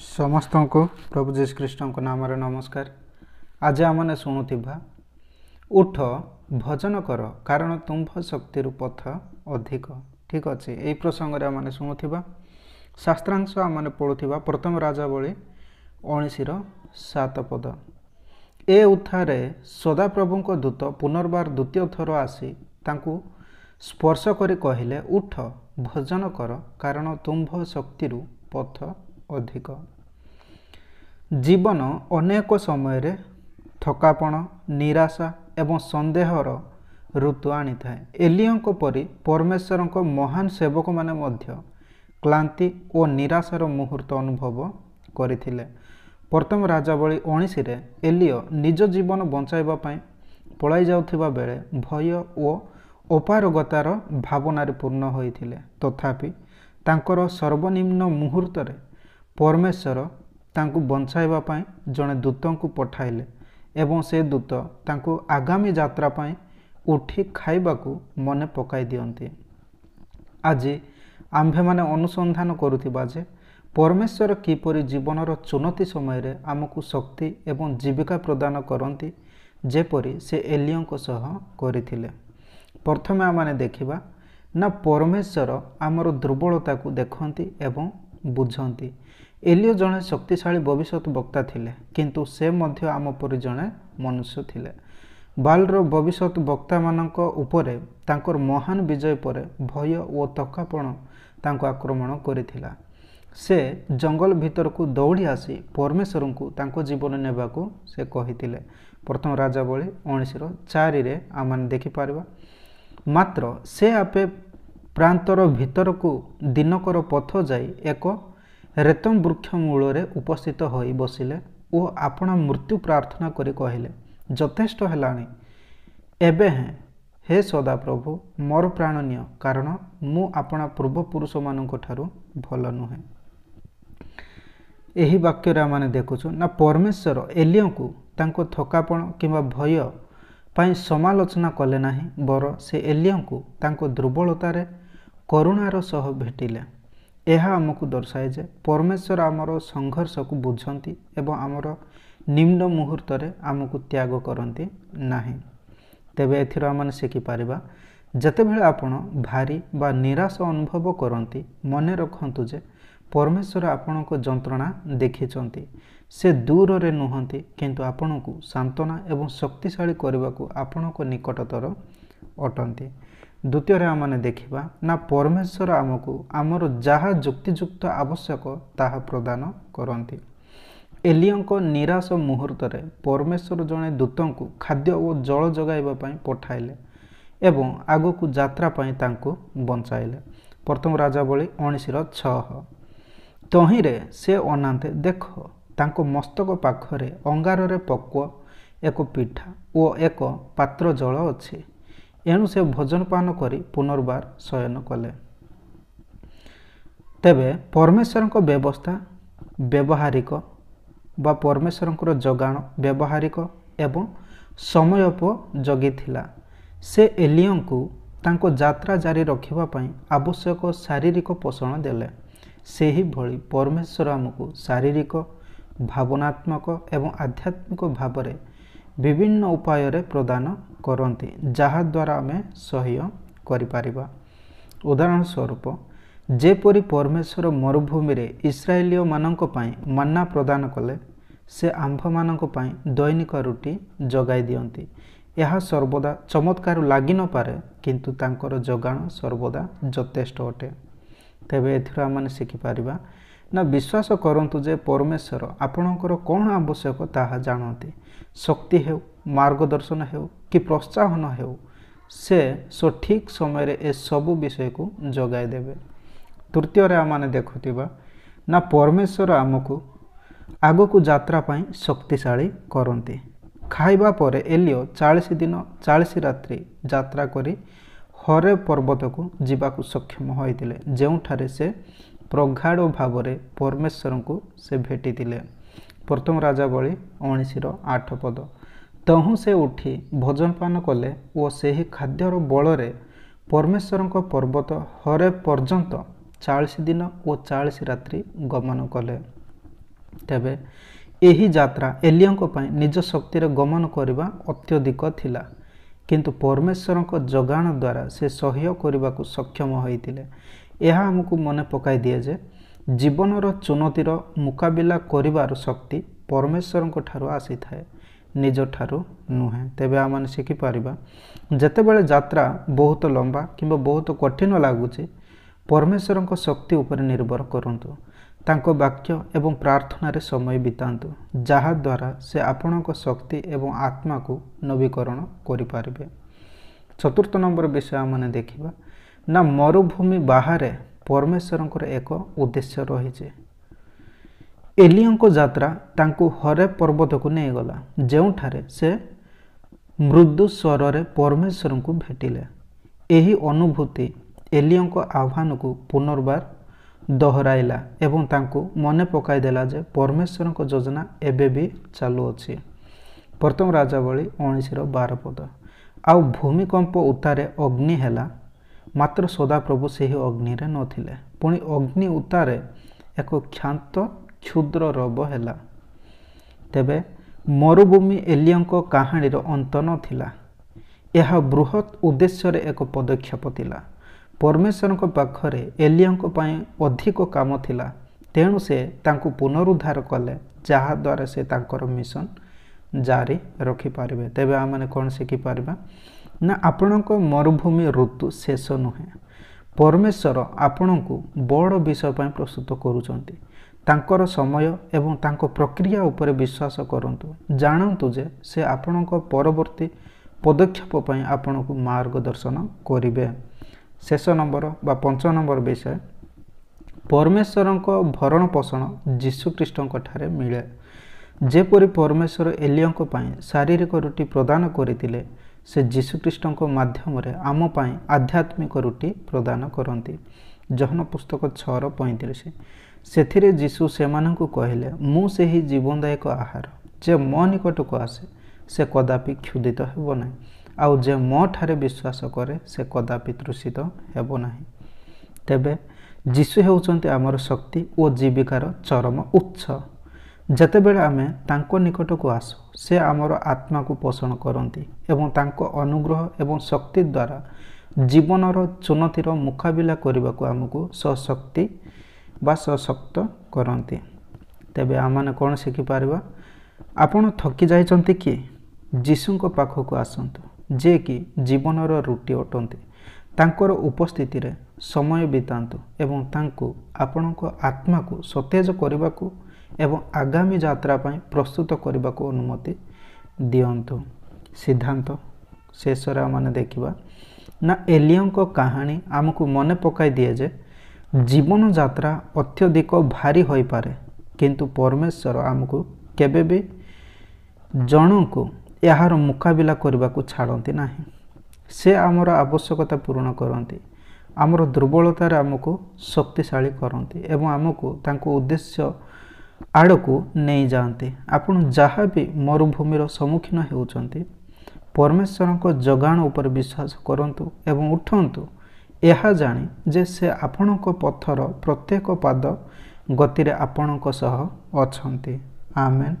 समस्त को प्रभु जीशु ख्रीष्ट नाम नमस्कार। आज आमने शुणुवा उठ भजन कर कारण तुम्भ शक्ति पथ अधिक। ठीक अच्छे यही प्रसंग में आम शुणुवा शास्त्रांश आम पढ़ुवा प्रथम राजावली 19:7 पद। ए उत्थारे सदाप्रभु दूत पुनर्बार द्वितीय थर आसी तांकु स्पर्श करी कहले उठ भजन कर कारण तुम्भ शक्ति पथ अधिक। जीवन अनेक समय थकापण निराशा एवं संदेहर ऋतु आनी थाए। एलियों परी परमेश्वर महान सेवक माने मध्य क्लांति और निराशार मुहूर्त अनुभव करथिले। प्रथम राजावली 19 रे एलियो निज जीवन बंचाइबा पई पलाई जाउथिबा बेले भय और अपारगतार भावनार पूर्ण होइथिले। तथापि तांकर सर्वनिम्न मुहूर्त रे परमेश्वर तांकु बंचाइबा पई जने दूतों को पठाइले एवं से दूत तांकु आगामी यात्रा पई उठी खाइबाकू मने पकाई दियंती। आज आम्भे माने अनुसंधान करुथिबा जे परमेश्वर किपरि जीवनर चुनौती समय रे आमको शक्ति एवं जीविका प्रदान करती जेपरि से एलियों सह करथिले। प्रथमे आमाने देखिबा ना परमेश्वर आमर दुर्बलता को देखती एवं बुझंती। एलियो जड़े शक्तिशाली भविष्यत वक्ता थिले किंतु से मध्य आम परि जड़े मनुष्य थिले। बालर भविष्यत वक्ता मानक उपरे तांकर महान विजय पर भय और थकापण तांको आक्रमण करिथिला। से जंगल भीतर को दौड़ी आसी परमेश्वर को तांको जीवन नेबाकू से कहिथिले। प्रथम राजावली 19:4 रे आमान देखि पारबा। मात्र से आपे प्रांतर भीतर को दिनकर पथ जाई एक रेतम वृक्ष मूल उपस्थित हो बसिले और आपना मृत्यु प्रार्थना करी कहले यथेष्ट हेलाणी एबे हैं हे सदा प्रभु मोर प्राण निय कारण मु आपना पूर्वपुरुष मानक ठारू भल नुहे। यही वाक्य आम देखुचु ना परमेश्वर एलियों को तांको थकापण किंवा भय पाई समालोचना कले नाही बर से एलियों को तांको दुर्बलतार करुणार सह भेटिले। यह आमको दर्शाए जे परमेश्वर आमर संघर्ष को बुझंती एवं आमर निम्न मुहूर्त आमको त्याग करती नाही। तेबे एथिरो आमने शिखि पारिबा जतेबेले आपण भारी बा निराश अनुभव करती मने रखंतु जे परमेश्वर आपणको जंत्रणा देखिचंती। से दूर रे नुहंती किंतु आपणको सांत्वना एवं शक्तिशाली करबाकू आपणको निकटतर अटंती। द्वितीय आमने देखिबा ना परमेश्वर आमको आमर जहा जुक्तियुक्त आवश्यक ताहा प्रदान करती। एलियों निराश मुहूर्त रे परमेश्वर जड़े दूतों को खाद्य और जल जगाइबा पई पठाइले एवं आगकू यात्रा पई तांको बंचाइले। प्रथम राजावली 19:6 तहिरे से अनांते देख तांको मस्तक पाखरे अंगार रे पक्व एक पिठा और एक पात्र जल अछि एणु से भोजन पान करी पुनर्बार शयन कले। तेबे परमेश्वर व्यवस्था व्यवहारिक बा परमेश्वर जगाण व्यवहारिक एवं समयोपयोगी थिला। से एलियों को तांको यात्रा जारी रखिबा पई आवश्यक शारीरिक पोषण देले। सेही भली परमेश्वर आमको शारीरिक भावनात्मक एवं आध्यात्मिक भावरे विभिन्न उपाय प्रदान करती जहा द्वारा आमे सह्य करि पारिबा। उदाहरण स्वरूप जेपरि परमेश्वर मरुभूमि रे इस्राएलिय मानक पई मन्ना प्रदान कले से आंभ मानक पई दैनिक रुटी जगाई दियंती। यह सर्वदा चमत्कार लागि न पारे किंतु तांकर जगाण सर्वदा यथेष्ट अटे। तेबे एथिरो आमने शिखि पारिबा ना विश्वास करंतु जे परमेश्वर आपणकर कौन आवश्यक ताहा जानती। शक्ति हेउ मार्गदर्शन हेउ कि प्रोत्साहन हेउ से सठिक समय रे ए सबु विषय को जगाई देबे। तृतीय आमने देखुथिबा ना परमेश्वर आमको आगकू यात्रा पई शक्तिशाली करती। खाइबा परे एलियो 40 दिन 40 रात्रि यात्रा करी हरे पर्वत को जीवाकू सक्षम होइतिले जेउठारे से प्रगाढ़ भाव में परमेश्वर को से भेटितिले। प्रथम राजावली 19:8 पद तहु से उठी भोजन पान कले और सेही खाद्यर बल परमेश्वर पर्वत हरे पर्यंत 40 दिन और 40 रात्रि गमन कले। ତେବେ ଏହି ଯାତ୍ରା ଏଲିୟଙ୍କ ପାଇଁ ନିଜ ଶକ୍ତିରେ ଗମନ କରିବା ଅତ୍ୟଧିକ ଥିଲା, କିନ୍ତୁ ପରମେଶ୍ୱରଙ୍କ ଯୋଗାଣ ଦ୍ୱାରା ସେ ସହ୍ୟ କରିବାକୁ ସକ୍ଷମ ହୋଇଥିଲେ। ଏହା ଆମକୁ ମନେ ପକାଇ ଦିଏ ଯେ ଜୀବନର ଚୁନୌତିର ମୁକାବିଲା କରିବାର ଶକ୍ତି ପରମେଶ୍ୱରଙ୍କ ଠାରୁ ଆସିଥାଏ, ନିଜଠାରୁ ନୁହେଁ। ତେବେ ଆମମାନେ ଶିଖିପାରିବା, ଯେତେବେଳେ ଯାତ୍ରା ବହୁତ ଲମ୍ବା କିମ୍ବା ବହୁତ କଠିନ ଲାଗୁଛି, ପରମେଶ୍ୱରଙ୍କ ଶକ୍ତି ଉପରେ ନିର୍ଭର କରନ୍ତୁ। ତାଙ୍କ ବାକ୍ୟ ଏବଂ ପ୍ରାର୍ଥନାରେ ସମୟ ବିତାନ୍ତୁ, ଯାହାଦ୍ୱାରା ସେ ଆପଣଙ୍କ ଶକ୍ତି ଏବଂ ଆତ୍ମାକୁ ନବୀକରଣ କରିପାରିବେ। ଚତୁର୍ଥ ନମ୍ବର ବିଷୟ ଆମମାନେ ଦେଖିବା ନା ମରୁଭୂମି ବାହାରେ ପରମେଶ୍ୱରଙ୍କର ଏକ ଉଦ୍ଦେଶ୍ୟ ରହିଛି। ଏଲିୟଙ୍କ ଯାତ୍ରା ତାଙ୍କୁ ହରେବ ପର୍ବତକୁ ନେଇଗଲା, ଯେଉଁଠାରେ ସେ ମୃଦୁ ସ୍ୱରରେ ପରମେଶ୍ୱରଙ୍କୁ ଭେଟିଲେ। ଏହି ଅନୁଭୂତି ଏଲିୟଙ୍କ ଆହ୍ୱାନକୁ ପୁନର୍ବାର ଦୋହରାଇଲା ଏବଂ ତାଙ୍କୁ ମନେ ପକାଇଦେଲା ଯେ ପରମେଶ୍ୱରଙ୍କ ଯୋଜନା ଏବେ ବି ଚାଲୁଅଛି। ପ୍ରଥମ ରାଜାବଳୀ 19:12। ଆଉ ଭୂମିକମ୍ପ ଉତ୍ତାରେ ଅଗ୍ନି ହେଲା, ମାତ୍ର ସଦାପ୍ରଭୁ ସେହି ଅଗ୍ନିରେ ନଥିଲେ। ପୁଣି ଅଗ୍ନି ଉତ୍ତାରେ ଏକ କ୍ଷାନ୍ତ କ୍ଷୁଦ୍ର ରବ ହେଲା। ତେବେ ମରୁଭୂମି ଏଲିୟଙ୍କ କାହାଣୀର ଅନ୍ତ ନଥିଲା। ଏହା ବୃହତ୍ ଉଦ୍ଦେଶ୍ୟରେ ଏକ ପଦକ୍ଷେପ ଥିଲା। ପରମେଶ୍ୱରଙ୍କ ପାଖରେ ଏଲିୟଙ୍କ ପାଇଁ ଅଧିକ କାମ ଥିଲା, ତେଣୁ ସେ ତାଙ୍କୁ ପୁନରୁଦ୍ଧାର କଲେ, ଯାହାଦ୍ୱାରା ସେ ତାଙ୍କର ମିଶନ ଜାରି ରଖିପାରିବେ। ତେବେ ଆମମାନେ କ'ଣ ଶିଖିପାରିବା ନା ଆପଣଙ୍କ ମରୁଭୂମି ଋତୁ ଶେଷ ନୁହେଁ। ପରମେଶ୍ୱର ଆପଣଙ୍କୁ ବଡ଼ ବିଷୟ ପାଇଁ ପ୍ରସ୍ତୁତ କରୁଛନ୍ତି। ତାଙ୍କର ସମୟ ଏବଂ ତାଙ୍କ ପ୍ରକ୍ରିୟା ଉପରେ ବିଶ୍ୱାସ କରନ୍ତୁ। ଜାଣନ୍ତୁ ଯେ ସେ ଆପଣଙ୍କ ପରବର୍ତ୍ତୀ ପଦକ୍ଷେପ ପାଇଁ ଆପଣଙ୍କୁ ମାର୍ଗଦର୍ଶନ କରିବେ। ଶେଷ ନମ୍ବର ବା 5 ନମ୍ବର ବିଷୟ, ପରମେଶ୍ୱରଙ୍କ ଭରଣ ପୋଷଣ ଯୀଶୁଖ୍ରୀଷ୍ଟଙ୍କ ଠାରେ ମିଳେ। ଯେପରି ପରମେଶ୍ୱର ଏଲିୟଙ୍କ ପାଇଁ ଶାରୀରିକ ରୁଟି ପ୍ରଦାନ କରିଥିଲେ, ସେ ଯୀଶୁଖ୍ରୀଷ୍ଟଙ୍କ ମାଧ୍ୟମରେ ଆମ ପାଇଁ ଆଧ୍ୟାତ୍ମିକ ରୁଟି ପ୍ରଦାନ କରନ୍ତି। ଯୋହନ ପୁସ୍ତକ 6:35। ସେଥିରେ ଯୀଶୁ ସେମାନଙ୍କୁ କହିଲେ, ମୁଁ ସେହି ଜୀବନଦାୟକ ଆହାର, ଯେ ମୋ ନିକଟକୁ ଆସେ ସେ କଦାପି କ୍ଷୁଧିତ ହେବ ନାହିଁ, ଆଉ ଯେ ମୋ ଠାରେ ବିଶ୍ୱାସ କରେ ସେ କଦାପି ତୃଷିତ ହେବ ନାହିଁ। ତେବେ ଯୀଶୁ ହେଉଛନ୍ତି ଆମର ଶକ୍ତି ଓ ଜୀବିକାର ଚରମ ଉତ୍ସ। ଯେତେବେଳେ ଆମେ ତାଙ୍କ ନିକଟକୁ ଆସୁ, ସେ ଆମର ଆତ୍ମାକୁ ପୋଷଣ କରନ୍ତି ଏବଂ ତାଙ୍କ ଅନୁଗ୍ରହ ଏବଂ ଶକ୍ତି ଦ୍ୱାରା ଜୀବନର ଚୁନୌତିର ମୁକାବିଲା କରିବାକୁ ଆମକୁ ସଶକ୍ତି ବା ସଶକ୍ତ କରନ୍ତି। ତେବେ ଆମମାନେ କ'ଣ ଶିଖିପାରିବା? ଆପଣ ଥକି ଯାଇଛନ୍ତି କି? ଯୀଶୁଙ୍କ ପାଖକୁ ଆସନ୍ତୁ, ଯିଏକି ଜୀବନର ରୁଟି ଅଟନ୍ତି। ତାଙ୍କର ଉପସ୍ଥିତିରେ ସମୟ ବିତାନ୍ତୁ ଏବଂ ତାଙ୍କୁ ଆପଣଙ୍କ ଆତ୍ମାକୁ ସତେଜ କରିବାକୁ ଏବଂ ଆଗାମୀ ଯାତ୍ରା ପାଇଁ ପ୍ରସ୍ତୁତ କରିବାକୁ ଅନୁମତି ଦିଅନ୍ତୁ। ସିଦ୍ଧାନ୍ତ ଶେଷରେ ଆମମାନେ ଦେଖିବା ନା ଏଲିୟଙ୍କ କାହାଣୀ ଆମକୁ ମନେ ପକାଇ ଦିଏ ଯେ ଜୀବନ ଯାତ୍ରା ଅତ୍ୟଧିକ ଭାରି ହୋଇପାରେ, କିନ୍ତୁ ପରମେଶ୍ୱର ଆମକୁ କେବେ ବି ଜଣଙ୍କୁ ଏହାର ମୁକାବିଲା କରିବାକୁ ଛାଡ଼ନ୍ତି ନାହିଁ। ସେ ଆମର ଆବଶ୍ୟକତା ପୂରଣ କରନ୍ତି, ଆମର ଦୁର୍ବଳତାରେ ଆମକୁ ଶକ୍ତିଶାଳୀ କରନ୍ତି ଏବଂ ଆମକୁ ତାଙ୍କ ଉଦ୍ଦେଶ୍ୟ ଆଡ଼କୁ ନେଇଯାଆନ୍ତି। ଆପଣ ଯାହା ବି ମରୁଭୂମିର ସମ୍ମୁଖୀନ ହେଉଛନ୍ତି, ପରମେଶ୍ୱରଙ୍କ ଯୋଗାଣ ଉପରେ ବିଶ୍ୱାସ କରନ୍ତୁ ଏବଂ ଉଠନ୍ତୁ, ଏହା ଜାଣି ଯେ ସେ ଆପଣଙ୍କ ପଥର ପ୍ରତ୍ୟେକ ପାଦ ଗତିରେ ଆପଣଙ୍କ ସହ ଅଛନ୍ତି। ଆମେନ୍।